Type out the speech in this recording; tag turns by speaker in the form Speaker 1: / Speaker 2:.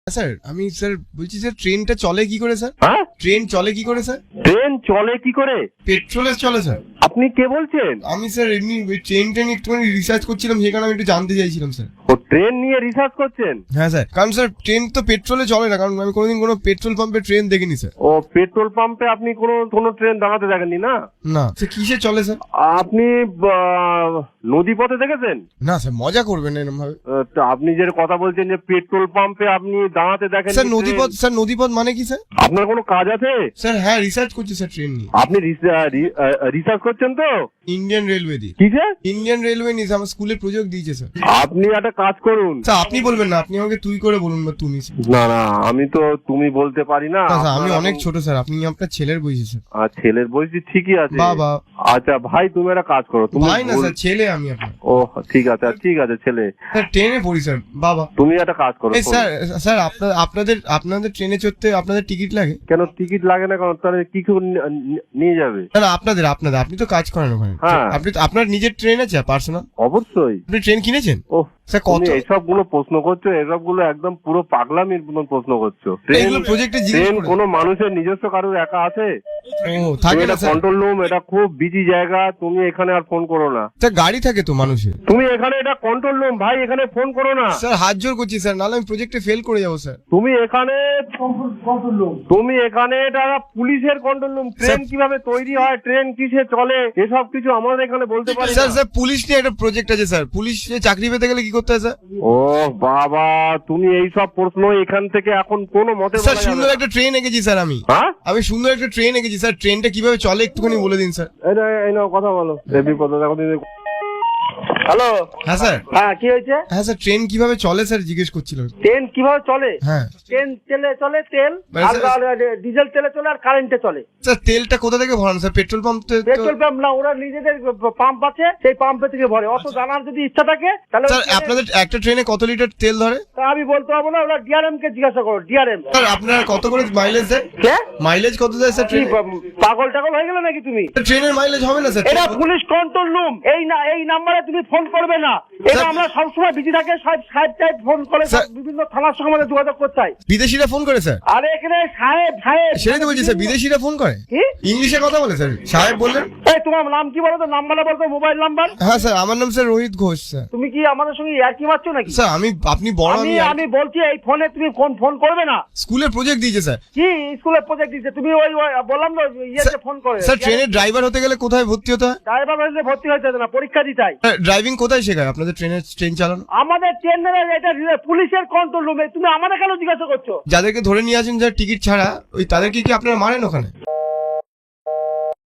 Speaker 1: Sir আমি sir বলছি sir ট্রেনটা চলে কি করে স্যার?
Speaker 2: হ্যাঁ,
Speaker 1: ট্রেন চলে কি করে স্যার?
Speaker 2: ট্রেন চলে কি করে?
Speaker 1: পেট্রোলে চলে স্যার।
Speaker 2: আপনি কে বলছেন?
Speaker 1: আমি স্যার এমনি ট্রেন একটুখানি রিসার্চ করছিলাম, সেখানে আমি একটু জানতে চাইছিলাম স্যার।
Speaker 2: ও ট্রেন নিয়ে রিসার্চ করছেন?
Speaker 1: হ্যাঁ স্যার, কারণ স্যার ট্রেন তো পেট্রোলে চলে না, কারণ আমি কোনোদিন কোনো পেট্রোল পাম্পে ট্রেন দেখিনি স্যার।
Speaker 2: ও পেট্রোল পাম্পে আপনি কোনো ট্রেন দাঁড়াতে দেখেননি না?
Speaker 1: না স্যার, কিসে চলে স্যার?
Speaker 2: আপনি নদী পথে দেখেছেন?
Speaker 1: না স্যার, মজা করবেন না এরকম ভাবে।
Speaker 2: তো আপনি যে কথা বলছেন যে পেট্রোল পাম্পে আপনি দাঁড়াতে দেখেন
Speaker 1: স্যার নদীপথ মানে কি স্যার?
Speaker 2: আপনার কোনো কাজ আছে?
Speaker 1: স্যার হ্যাঁ, রিসার্চ করছি স্যার ট্রেন নিয়ে।
Speaker 2: আপনি রিসার্চ করছেন তো?
Speaker 1: ইন্ডিয়ান রেলওয়ে দিয়ে।
Speaker 2: কিসে?
Speaker 1: ইন্ডিয়ান রেলওয়ে নিয়ে আমার স্কুলে প্রজেক্ট দিয়েছে স্যার।
Speaker 2: আপনি একটা কাজ করুন।
Speaker 1: স্যার আপনি বলবেন না, আপনি আমাকে তুই করে বলুন বা তুমি স্যার।
Speaker 2: না না, আমি তো তুমি বলতে পারি না।
Speaker 1: স্যার আমি
Speaker 2: আপনার
Speaker 1: অনেক
Speaker 2: এখন-
Speaker 1: ছোট স্যার, আপনি আপনার ছেলের বয়সী স্যার।
Speaker 2: ছেলের বয়সী ঠিকই আছে।
Speaker 1: বাবা।
Speaker 2: আচ্ছা ভাই, তুমি একটা কাজ করো। তুমি
Speaker 1: ভাই না স্যার, ছেলে আমি আপনার।
Speaker 2: ও ঠিক আছে ছেলে।
Speaker 1: স্যার ট্রেনে পড়ি স্যার বাবা।
Speaker 2: তুমি একটা কাজ করো।
Speaker 1: এই স্যার স্যার আপনাদের ট্রেনে চড়তে আপনাদের টিকিট লাগে?
Speaker 2: কেন টিকিট লাগে না? কারণ তাহলে কি করে নিয়ে যাবে?
Speaker 1: না না, আপনাদের আপনি তো কাজ করেন ওখানে।
Speaker 2: হ্যাঁ।
Speaker 1: আপনি তো আপনার নিজের ট্রেন আছে পার্সোনাল?
Speaker 2: অবশ্যই।
Speaker 1: আপনি ট্রেন কিনেছেন?
Speaker 2: ও
Speaker 1: স্যার
Speaker 2: তুমি
Speaker 1: কত?
Speaker 2: এইসব গুলো প্রশ্ন করছো, এসব গুলো একদম পুরো পাগলামির মতন প্রশ্ন করছো।
Speaker 1: এগুলো প্রজেক্টে জিজ্ঞেস
Speaker 2: ট্রেন
Speaker 1: করে।
Speaker 2: কোনো মানুষের নিজস্ব কারোর একা আছে?
Speaker 1: ও থাকে না
Speaker 2: এটা
Speaker 1: স্যার।
Speaker 2: কন্ট্রোল রুম, এটা খুব বিজি জায়গা। তুমি এখানে আর ফোন করো না।
Speaker 1: স্যার গাড়ি থাকে তো মানুষের।
Speaker 2: তুমি এখানে, এটা কন্ট্রোল রুম ভাই, এখানে ফোন করো না।
Speaker 1: স্যার হাত জোর করছি স্যার, নাহলে আমি প্রজেক্টে ফেল করে যাবো স্যার।
Speaker 2: তুমি এখানে এটা পুলিশের কন্ট্রোল রুম। ট্রেন কিভাবে তৈরি হয়, ট্রেন কিসে চলে, এসব কিছু আমাদের এখানে বলতে পারি না।
Speaker 1: স্যার পুলিশ নিয়ে একটা প্রজেক্ট আছে স্যার। পুলিশে চাকরি পেতে গেলে কি করতে হয় স্যার?
Speaker 2: ও বাবা, তুমি এই সব প্রশ্ন এখান থেকে এখন কোনো মতে
Speaker 1: স্যার
Speaker 2: বলা যাবে
Speaker 1: সুন্দর
Speaker 2: না।
Speaker 1: একটা ট্রেন এঁকেছি স্যার আমি।
Speaker 2: হ্যাঁ,
Speaker 1: আমি সুন্দর একটা ট্রেন এঁকেছি স্যার। ট্রেনটা কিভাবে চলে একটুখানি বলে দিন স্যার।
Speaker 2: এই নাও কথা বলো। এ বিপদ দেখো। হ্যালো।
Speaker 1: হ্যাঁ স্যার।
Speaker 2: হ্যাঁ, কি হয়েছে?
Speaker 1: হ্যাঁ স্যার, ট্রেন কিভাবে চলে স্যার জিজ্ঞেস করছিলাম।
Speaker 3: ট্রেন কিভাবে চলে?
Speaker 1: হ্যাঁ
Speaker 3: ট্রেন চলে তেল
Speaker 1: মানে
Speaker 3: আর
Speaker 1: স্যার-
Speaker 3: ডিজেল তেলে চলে আর কারেন্টে চলে।
Speaker 1: স্যার তেলটা কোথা থেকে ভরান sir? Petrol pump
Speaker 3: petrol pump না, ওরা নিজেদের পাম্প আছে, সেই পাম্পে থেকে ভরে। অত জানার যদি ইচ্ছা থাকে তাহলে
Speaker 1: স্যার আপনাদের একটা ট্রেনে কত লিটার তেল ধরে?
Speaker 3: তা আমি বলতে পারবো না, ওরা ডিআরএম কে জিজ্ঞাসা করো। ডিআরএম
Speaker 1: স্যার আপনার কত করে মাইলেজ দেয়?
Speaker 3: কে?
Speaker 1: মাইলেজ কত দেয় স্যার
Speaker 3: কি
Speaker 1: ট্রেন?
Speaker 3: পাগল টাগল হয়ে গেল নাকি তুমি?
Speaker 1: ট্রেনের মাইলেজ হবে না স্যার?
Speaker 3: এটা পুলিশ কন্ট্রোল রুম। এই নাম্বারে তুমি ফোন করবে না। এটা
Speaker 1: স্যার-
Speaker 3: আমরা সবসময় বিজি থাকে, সাহেব ফোন করে,
Speaker 1: স্যার-
Speaker 3: বিভিন্ন থানার সঙ্গে আমাদের যোগাযোগ করতে হয়।
Speaker 1: বিদেশিরা ফোন করে স্যার?
Speaker 3: আরে এখানে সাহেব
Speaker 1: সেটাই তো বলছি স্যার, বিদেশিরা ফোন করে।
Speaker 3: কি?
Speaker 1: ইংলিশে কথা বলে স্যার। সাহেব বললেন।
Speaker 3: এই তোমার নাম কি বলো তো? নাম্বারটা বলতো, মোবাইল নাম্বার।
Speaker 1: হ্যাঁ স্যার, আমার নাম স্যার রোহিত ঘোষ স্যার।
Speaker 3: তুমি কি আমাদের সঙ্গে ইয়ার্কি মারছো নাকি?
Speaker 1: স্যার আপনি বড়,
Speaker 3: আমি বলছি এই ফোনে তুমি ফোন করবে না।
Speaker 1: স্কুলের প্রজেক্ট দিয়েছে স্যার।
Speaker 3: কি স্কুলের প্রজেক্ট দিচ্ছে? তুমি ওই বললাম তো ইয়েতে ফোন করে।
Speaker 1: স্যার ট্রেনের ড্রাইভার হতে গেলে কোথায় ভর্তি হতে হয়?
Speaker 3: ড্রাইভার হয়েছে ভর্তি হয়েছে না, পরীক্ষা দিতে হয়।
Speaker 1: ড্রাইভিং কোথায় শেখায় আপনাদের ট্রেন চালানো?
Speaker 3: আমাদের ট্রেনের এটা পুলিশের কন্ট্রোল রুমে। তুমি আমাদের কেন জিজ্ঞাসা করছো?
Speaker 1: যাদেরকে ধরে নিয়ে আসেন যার টিকিট ছাড়া, ওই তাদেরকে কি আপনারা মারেন ওখানে?